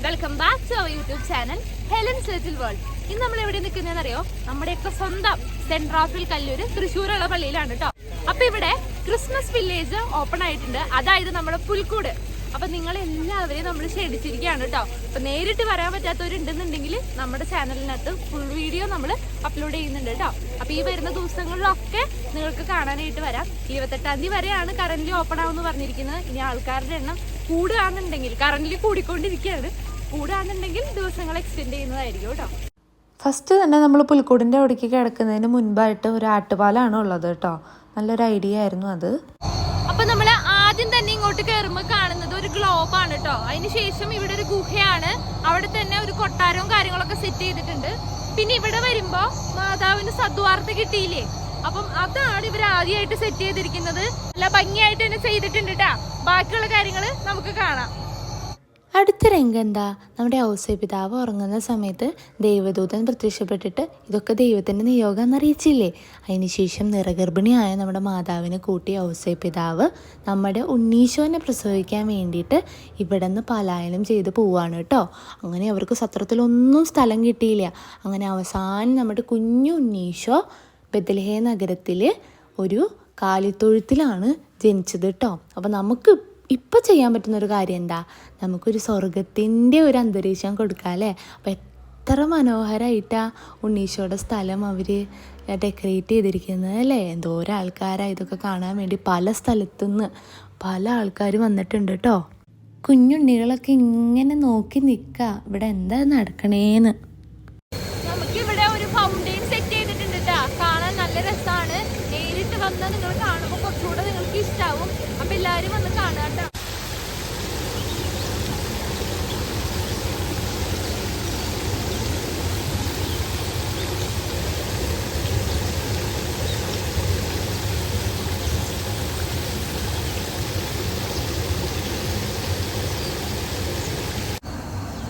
Welcome back to our YouTube channel Helen's little world. ഇന്ന് നമ്മൾ എവിടെ നിൽക്കുന്നതെന്നറിയോ? നമ്മുടെയൊക്കെ സ്വന്തം സെന്റ് റാഫേൽ കല്ലൂര് തൃശ്ശൂരുള്ള പള്ളിയിലാണ് കേട്ടോ. അപ്പൊ ഇവിടെ ക്രിസ്മസ് വില്ലേജ് ഓപ്പൺ ആയിട്ടുണ്ട്, അതായത് നമ്മുടെ പുൽക്കൂട്. അപ്പൊ നിങ്ങൾ എല്ലാവരെയും നമ്മൾ ക്ഷണിച്ചിരിക്കുകയാണ് കേട്ടോ. അപ്പൊ നേരിട്ട് വരാൻ പറ്റാത്തവരുണ്ടെന്നുണ്ടെങ്കിൽ നമ്മുടെ ചാനലിനകത്ത് ഫുൾ വീഡിയോ നമ്മൾ അപ്ലോഡ് ചെയ്യുന്നുണ്ട് കേട്ടോ. അപ്പൊ ഈ വരുന്ന ദിവസങ്ങളിലൊക്കെ നിങ്ങൾക്ക് കാണാനായിട്ട് വരാം. 28-ാം തീയതി വരെയാണ് കറന്റ് ഓപ്പൺ ആവുമെന്ന് പറഞ്ഞിരിക്കുന്നത്. ഇനി ആൾക്കാരുടെ എണ്ണം കൂടുകയാണെന്നുണ്ടെങ്കിൽ, കറന്റ് കൂടിക്കൊണ്ടിരിക്കുകയാണ്, കൂടുകയാണെന്നുണ്ടെങ്കിൽ ദിവസങ്ങൾ എക്സ്റ്റെൻഡ് ചെയ്യുന്നതായിരിക്കും കേട്ടോ. ഫസ്റ്റ് തന്നെ നമ്മൾ പുൽക്കൂടിൻ്റെ അവിടേക്ക് കിടക്കുന്നതിന് മുൻപായിട്ട് ഒരു ആട്ടുപാലാണ് ഉള്ളത് കേട്ടോ. നല്ലൊരു ഐഡിയ ആയിരുന്നു അത്. അപ്പൊ നമ്മള് ആദ്യം തന്നെ ഇങ്ങോട്ട് കയറുമ്പോൾ കാണുന്നത് ഒരു ഗ്ലോബാണ് കേട്ടോ. അതിനുശേഷം ഇവിടെ ഒരു ഗുഹയാണ്, അവിടെ തന്നെ ഒരു കൊട്ടാരവും കാര്യങ്ങളൊക്കെ സെറ്റ് ചെയ്തിട്ടുണ്ട്. പിന്നെ ഇവിടെ വരുമ്പോ മാതാവിന് സദ്വാർത്ത കിട്ടിയില്ലേ, അപ്പം അതാണ് ഇവർ ആദ്യമായിട്ട് സെറ്റ് ചെയ്തിരിക്കുന്നത്. നല്ല ഭംഗിയായിട്ട് തന്നെ ചെയ്തിട്ടുണ്ട് കേട്ടാ. ബാക്കിയുള്ള കാര്യങ്ങള് നമുക്ക് കാണാം. അടുത്ത രംഗം എന്താ, നമ്മുടെ ഔസേപിതാവ് ഉറങ്ങുന്ന സമയത്ത് ദൈവദൂതൻ പ്രത്യക്ഷപ്പെട്ടിട്ട് ഇതൊക്കെ ദൈവത്തിൻ്റെ നിയോഗം എന്നറിയിച്ചില്ലേ. അതിനുശേഷം നിറഗർഭിണിയായ നമ്മുടെ മാതാവിനെ കൂട്ടി ഔസേപിതാവ് നമ്മുടെ ഉണ്ണീശോനെ പ്രസവിക്കാൻ വേണ്ടിയിട്ട് ഇവിടെ നിന്ന് പലായനം ചെയ്ത് പോവാണ് കേട്ടോ. അങ്ങനെ അവർക്ക് സത്രത്തിലൊന്നും സ്ഥലം കിട്ടിയില്ല. അങ്ങനെ അവസാനം നമ്മുടെ കുഞ്ഞു ഉണ്ണീശോ ബെത്ലഹേം നഗരത്തിൽ ഒരു കാലിത്തൊഴുത്തിലാണ് ജനിച്ചത് കേട്ടോ. അപ്പോൾ നമുക്ക് ഇപ്പം ചെയ്യാൻ പറ്റുന്നൊരു കാര്യം എന്താ, നമുക്കൊരു സ്വർഗത്തിൻ്റെ ഒരു അന്തരീക്ഷം കൊടുക്കാം അല്ലേ. അപ്പം എത്ര മനോഹരമായിട്ടാണ് ഉണ്ണീശോയുടെ സ്ഥലം അവർ ഡെക്കറേറ്റ് ചെയ്തിരിക്കുന്നത് അല്ലേ. എന്തോരം ആൾക്കാരാണ് ഇതൊക്കെ കാണാൻ വേണ്ടി പല സ്ഥലത്തുനിന്ന് പല ആൾക്കാർ വന്നിട്ടുണ്ട് കേട്ടോ. കുഞ്ഞുണ്ണികളൊക്കെ ഇങ്ങനെ നോക്കി നിൽക്കുക ഇവിടെ എന്താ നടക്കണേന്ന്. നമുക്കിവിടെ ഒരു ഫൗണ്ടെയിൻ സെറ്റ് ചെയ്തിട്ടുണ്ട് കേട്ടോ. കാണാൻ നല്ല രസമാണ്. നേരിട്ട് വന്നാൽ നിങ്ങൾ കാണുമ്പോൾ കുറച്ചുകൂടെ നിങ്ങൾക്ക് ഇഷ്ടാവും. അപ്പൊ എല്ലാവരും വന്ന് കാണാം കേട്ടോ.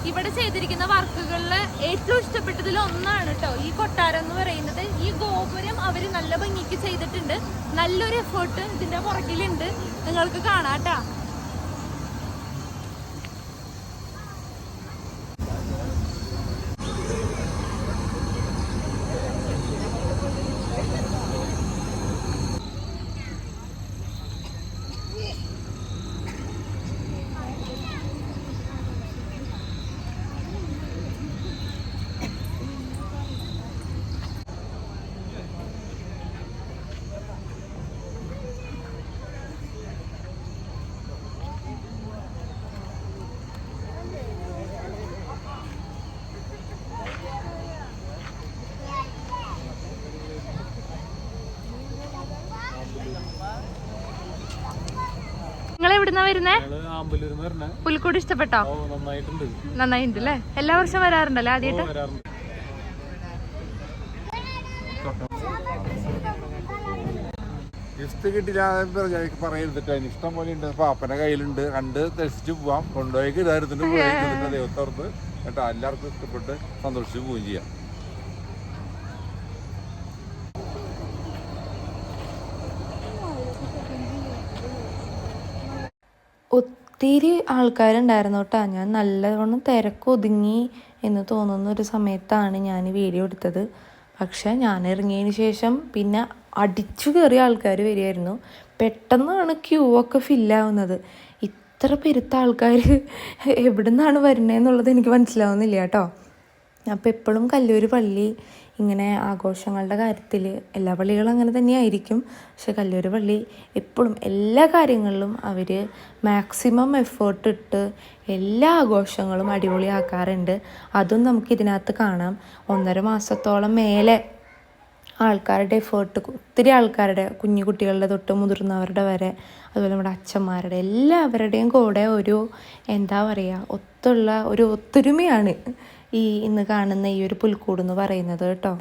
ഇവിടെ ചെയ്തിരിക്കുന്ന വർക്കുകളിൽ ഏറ്റവും ഇഷ്ടപ്പെട്ടതിൽ ഒന്നാണ് കേട്ടോ ഈ കൊട്ടാരം എന്ന് പറയുന്നത്. ഈ ഗോപുരം അവര് നല്ല ഭംഗിക്ക് ചെയ്തിട്ടുണ്ട്. നല്ലൊരു എഫേർട്ട് ഇതിന്റെ പുറകിലുണ്ട്, നിങ്ങൾക്ക് കാണാട്ടാ. നിങ്ങൾ എവിടുന്നാ വരുന്നേ? പുൽക്കൂട് ഇഷ്ടപ്പെട്ടോ? നന്നായിട്ടുണ്ട് അല്ലേ. എല്ലാ വർഷം വരാറുണ്ടല്ലേ? ആദ്യമായിട്ട് ഗിഫ്റ്റ് കിട്ടില്ല പറയരുത്. ഇഷ്ടം പോലെ ഉണ്ട്. പാപ്പന്റെ കയ്യിലുണ്ട്, കണ്ട് ദർശിച്ചു പോവാം. കൊണ്ടുപോയി ഇതായിരുന്നു ദൈവത്തോർത്ത് കേട്ടോ. എല്ലാവർക്കും ഇഷ്ടപ്പെട്ട് സന്തോഷിച്ച് പോവുകയും ചെയ്യാം. ഒത്തിരി ആൾക്കാരുണ്ടായിരുന്നു കേട്ടോ. ഞാൻ നല്ലവണ്ണം തിരക്കൊതുങ്ങി എന്ന് തോന്നുന്ന ഒരു സമയത്താണ് ഞാൻ വീഡിയോ എടുത്തത്. പക്ഷെ ഞാൻ ഇറങ്ങിയതിന് ശേഷം പിന്നെ അടിച്ചു കയറിയ ആൾക്കാർ വരികയായിരുന്നു. പെട്ടെന്നാണ് ക്യൂ ഒക്കെ ഫില്ലാവുന്നത്. ഇത്ര പെരുത്ത ആൾക്കാർ എവിടെ നിന്നാണ് വരുന്നതെന്നുള്ളത് എനിക്ക് മനസ്സിലാവുന്നില്ല കേട്ടോ. അപ്പോൾ എപ്പോഴും കല്ലൂർ പള്ളി ഇങ്ങനെ ആഘോഷങ്ങളുടെ കാര്യത്തിൽ, എല്ലാ പള്ളികളും അങ്ങനെ തന്നെയായിരിക്കും, പക്ഷെ കല്ലൂർ പള്ളി എപ്പോഴും എല്ലാ കാര്യങ്ങളിലും അവർ മാക്സിമം എഫേർട്ട് ഇട്ട് എല്ലാ ആഘോഷങ്ങളും അടിപൊളിയാക്കാറുണ്ട്. അതും നമുക്ക് ഇതിനകത്ത് കാണാം. 1.5 മാസത്തോളം മേലെ ആൾക്കാരുടെ എഫേർട്ട്, ഒത്തിരി ആൾക്കാരുടെ, കുഞ്ഞു കുട്ടികളുടെ തൊട്ട് മുതിർന്നവരുടെ വരെ, അതുപോലെ നമ്മുടെ അച്ഛന്മാരുടെ എല്ലാവരുടെയും കൂടെ ഒരു എന്താ പറയുക, ഒത്തുള്ള ഒരു ഒത്തൊരുമയാണ് ഈ ഇന്ന് കാണുന്ന ഈ ഒരു പുൽക്കൂട് എന്ന് പറയുന്നത് കേട്ടോ.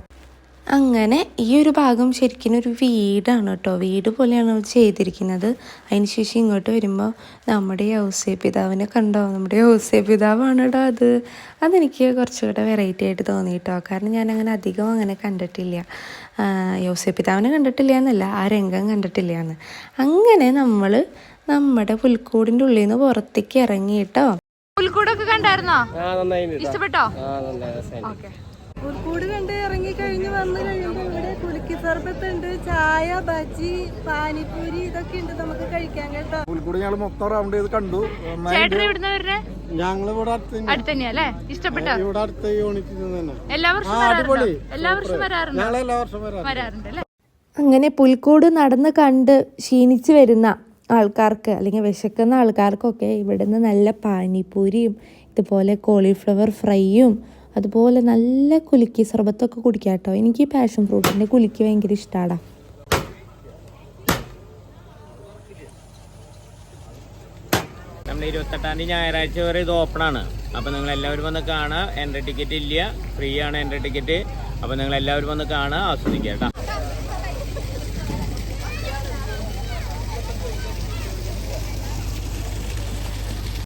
അങ്ങനെ ഈ ഒരു ഭാഗം ശരിക്കും ഒരു വീടാണ് കേട്ടോ. വീട് പോലെയാണ് ചെയ്തിരിക്കുന്നത്. അതിന് ശേഷം ഇങ്ങോട്ട് വരുമ്പോൾ നമ്മുടെ ഔസേപിതാവിനെ കണ്ടോ? നമ്മുടെ ഔസേപിതാവാണ് കേട്ടോ അത്. അതെനിക്ക് കുറച്ചുകൂടെ വെറൈറ്റി ആയിട്ട് തോന്നി കേട്ടോ. കാരണം ഞാനങ്ങനെ അധികം അങ്ങനെ കണ്ടിട്ടില്ല. ഔസേപിതാവിനെ കണ്ടിട്ടില്ല എന്നല്ല, ആ രംഗം കണ്ടിട്ടില്ല എന്ന്. അങ്ങനെ നമ്മൾ നമ്മുടെ പുൽക്കൂടിൻ്റെ ഉള്ളിൽ നിന്ന് പുറത്തേക്ക് ഇറങ്ങി കേട്ടോ. പുൽക്കൂടൊക്കെ കണ്ടായിരുന്നോ? ഇഷ്ടപ്പെട്ടോ? ഓക്കെ. പുൽക്കൂട് കണ്ട് ഇറങ്ങി കഴിഞ്ഞ് വന്നു കഴിയുമ്പോൾ ഇവിടെ കുലുക്കി സർബത്ത് ഉണ്ട്, ചായ, ബജി, പാനിപ്പൂരി ഇതൊക്കെ ഉണ്ട് നമുക്ക് കഴിക്കാൻ കേട്ടോ. പുൽക്കൂട് ഞങ്ങൾ മൊത്തം റൗണ്ട് ചെയ്ത് കണ്ടു. ചേട്ടൻ ഇവിടുന്ന് വരുന്നേ? ഞങ്ങൾ ഇവിടെ അടുത്ത് തന്നെയല്ലേ? ഇഷ്ടപ്പെട്ടോ? ഇവിടെ അടുത്ത യൂണിറ്റിൽ നിന്ന് തന്നെ. എല്ലാ വർഷവും വരാറുണ്ട് ഞങ്ങൾ എല്ലാ വർഷവും വരാറുണ്ട് അല്ലേ? അങ്ങനെ പുൽക്കൂട് നടന്ന് കണ്ട് ക്ഷീണിച്ച് വരുന്ന ആൾക്കാർക്ക് അല്ലെങ്കിൽ വിശക്കുന്ന ആൾക്കാർക്കൊക്കെ ഇവിടുന്ന് നല്ല പാനിപ്പൂരിയും ഇതുപോലെ കോളിഫ്ലവർ ഫ്രൈയും അതുപോലെ നല്ല കുലുക്കി സർബത്തൊക്കെ കുടിക്കാം കേട്ടോ. എനിക്ക് ഈ പാഷൻ ഫ്രൂട്ടിൻ്റെ കുലുക്കി ഭയങ്കര ഇഷ്ടമാണ്. നമ്മൾ 28-ാം തീയതി ഞായറാഴ്ച വരെ ഇത് ഓപ്പണാണ്. അപ്പോൾ നിങ്ങൾ എല്ലാവരും വന്ന് കാണുക. എൻട്രി ടിക്കറ്റ് ഇല്ല, ഫ്രീ ആണ് എൻട്രി ടിക്കറ്റ്. അപ്പോൾ നിങ്ങൾ എല്ലാവരും വന്ന് കാണുക, ആസ്വദിക്കുക കേട്ടോ.